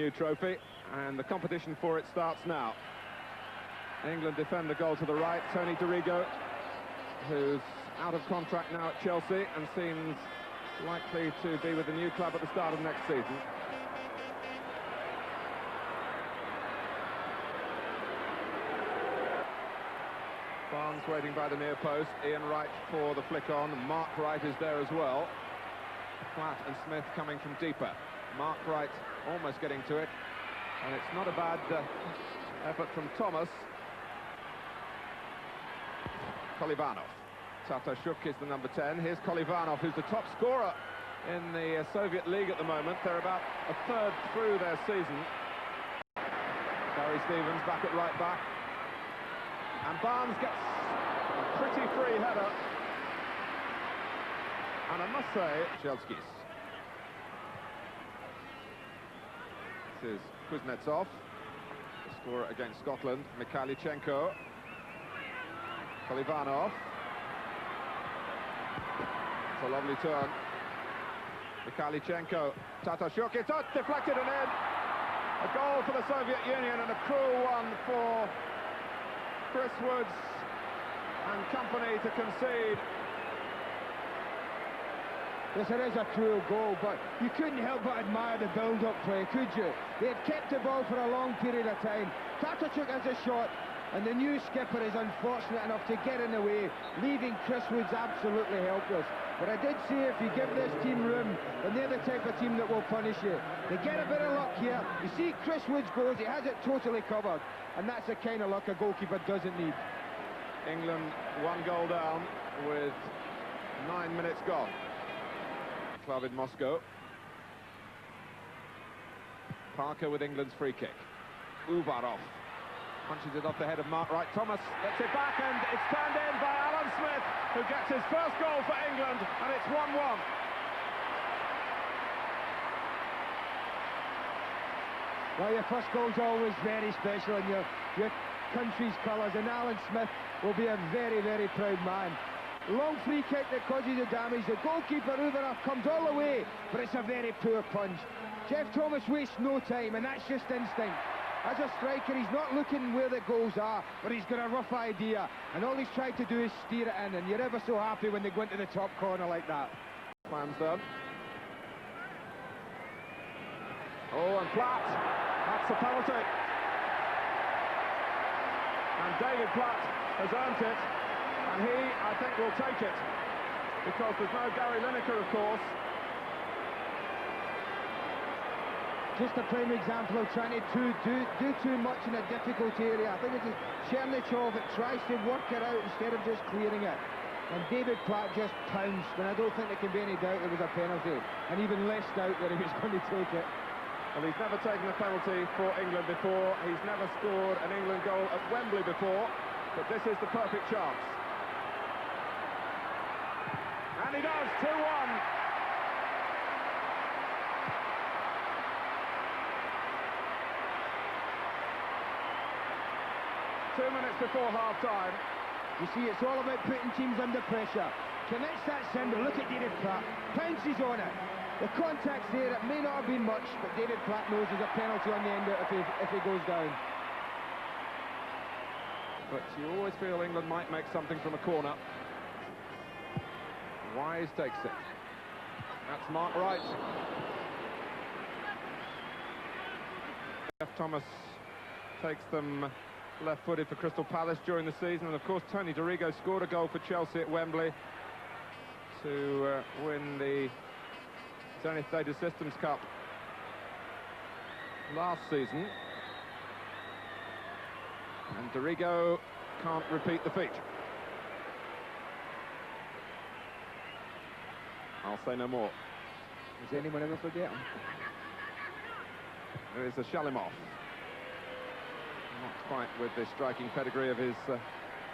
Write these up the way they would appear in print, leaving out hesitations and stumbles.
new trophy, and the competition for it starts now. England defend the goal to the right. Tony Doриго, who's out of contract now at Chelsea and seems likely to be with the new club at the start of next season. Barnes waiting by the near post. Ian Wright for the flick on. Mark Wright is there as well. Platt and Smith coming from deeper. Mark Wright almost getting to it, and it's not a bad effort from Thomas. Kolivanov. Tatarchuk is the number 10. Here's Kolivanov, who's the top scorer in the Soviet League at the moment. They're about a third through their season. Gary Stevens back at right back. And Barnes gets a pretty free header. And I must say, Chelskis. This is Kuznetsov, the scorer against Scotland. Mikhailichenko. Kolivanov. It's a lovely turn. Mikhailichenko. Tatashuk. It's deflected and in. A goal for the Soviet Union and a cruel one for Chris Woods and company to concede. Yes, it is a cruel goal, but you couldn't help but admire the build-up play, could you? They had kept the ball for a long period of time. Tatachuk has a shot, and the new skipper is unfortunate enough to get in the way, leaving Chris Woods absolutely helpless. But I did say if you give this team room, then they're the type of team that will punish you. They get a bit of luck here. You see Chris Woods goes, he has it totally covered, and that's the kind of luck a goalkeeper doesn't need. England 1 goal down with 9 minutes gone. Club in Moscow. Parker with England's free kick. Uvarov punches it off the head of Mark Wright. Thomas gets it back, and it's turned in by Alan Smith, who gets his first goal for England, and it's 1-1. Well, your first goal's always very special in your country's colours, and Alan Smith will be a very, very proud man. Long free kick that causes the damage. The goalkeeper, Uvarov, comes all the way, but it's a very poor punch. Jeff Thomas wastes no time, and that's just instinct. As a striker, he's not looking where the goals are, but he's got a rough idea, and all he's trying to do is steer it in, and you're ever so happy when they go into the top corner like that. Plan's done. Oh, and Platt. That's a penalty. And David Platt has earned it. And he, I think, will take it, because there's no Gary Lineker, of course. Just a prime example of trying to do too much in a difficult area. I think it is Chernychov that tries to work it out instead of just clearing it. And David Platt just pounced, and I don't think there can be any doubt there was a penalty, and even less doubt that he was going to take it. Well, he's never taken a penalty for England before. He's never scored an England goal at Wembley before, but this is the perfect chance. And he does, 2-1. 2 minutes before half-time. You see, it's all about putting teams under pressure. Commits that symbol, look at David Platt, pounces on it. The contact's there, it may not have been much, but David Platt knows there's a penalty on the end if he goes down. But you always feel England might make something from a corner. Uайz takes it. That's Mark Wright. Jeff Thomas takes them left-footed for Crystal Palace during the season, and of course Tony Doриgo scored a goal for Chelsea at Wembley to win the Zenith Data Systems Cup last season. And Doриgo can't repeat the feat. I'll say no more. Does anyone ever forget him? There is a Shalimov. Not quite with the striking pedigree of his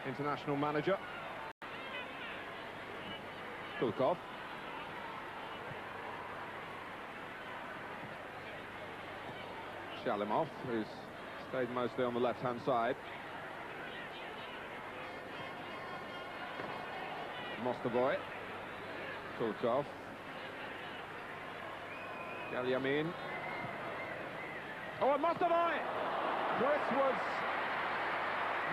international manager. Kulkov. Shalimov, who's stayed mostly on the left-hand side. Mostovoy. Kulkov. Galyamin. Oh, it must have I. Chris Woods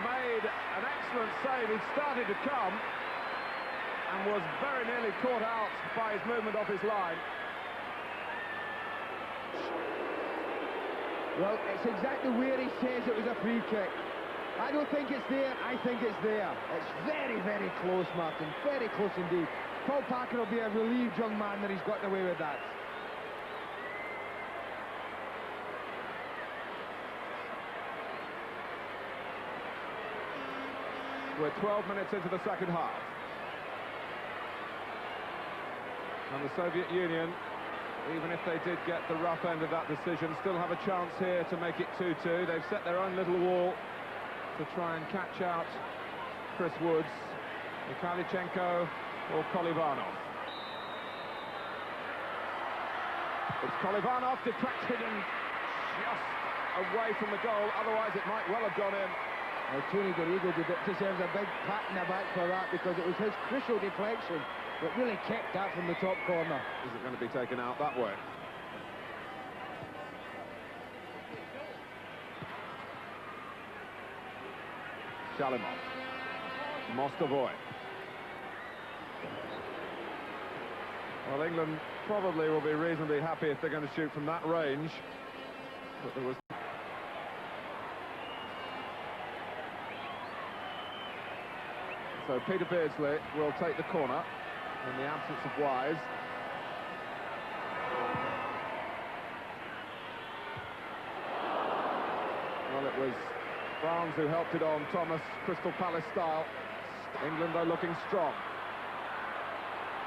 made an excellent save. He started to come and was very nearly caught out by his movement off his line. Well, it's exactly where he says it was a free kick. I don't think it's there, I think it's there. It's very, very close, Martin, very close indeed. Paul Parker will be a relieved young man that he's gotten away with that. We're 12 minutes into the second half. And the Soviet Union, even if they did get the rough end of that decision, still have a chance here to make it 2-2. They've set their own little wall to try and catch out Chris Woods, Mikhailichenko or Kolivanov. It's Kolivanov deflected and just away from the goal, otherwise it might well have gone in. Well, Tony Doриgo deserves a big pat in the back for that, because it was his crucial deflection that really kept that from the top corner. Is it going to be taken out that way? Shalimov. Mostovoy. Well, England probably will be reasonably happy if they're going to shoot from that range. But there was... So Peter Beardsley will take the corner in the absence of Uwais. Well, it was Barnes who helped it on, Thomas, Crystal Palace style. England are looking strong.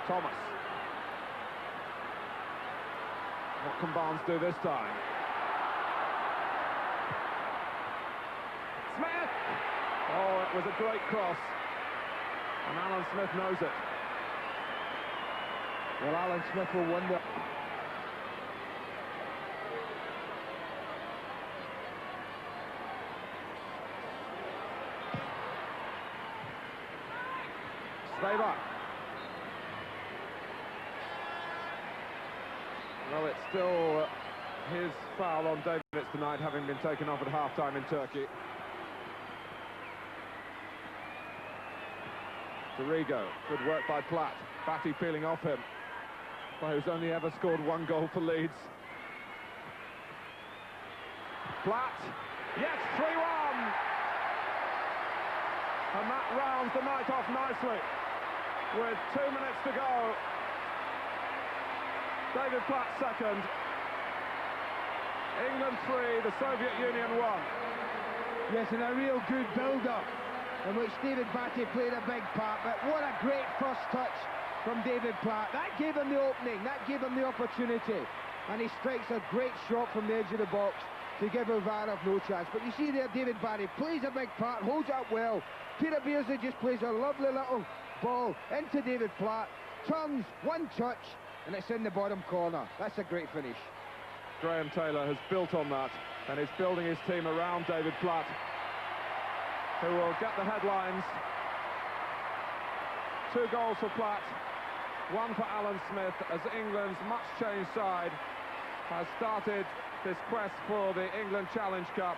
Thomas. What can Barnes do this time? Smith! Oh, it was a great cross. And Alan Smith knows it. Well, Alan Smith will wonder. Steva. Well, it's still his foul on David tonight, having been taken off at half-time in Turkey. Doриgo, good work by Platt. Bэтти peeling off him. Who's only ever scored one goal for Leeds. Platt, yes, 3-1! And that rounds the night off nicely. With 2 minutes to go. David Platt second. England 3, the Soviet Union 1. Yes, and a real good build-up, in which David Bэтти played a big part, but what a great first touch from David Platt. That gave him the opening, that gave him the opportunity, and he strikes a great shot from the edge of the box to give Uvarov no chance. But you see there, David Bэтti plays a big part, holds up well. Peter Beardsley just plays a lovely little ball into David Platt, turns, one touch, and it's in the bottom corner. That's a great finish. Graham Taylor has built on that, and is building his team around David Platt, who will get the headlines. 2 goals for Platt, 1 for Alan Smith, as England's much-changed side has started this quest for the England Challenge Cup.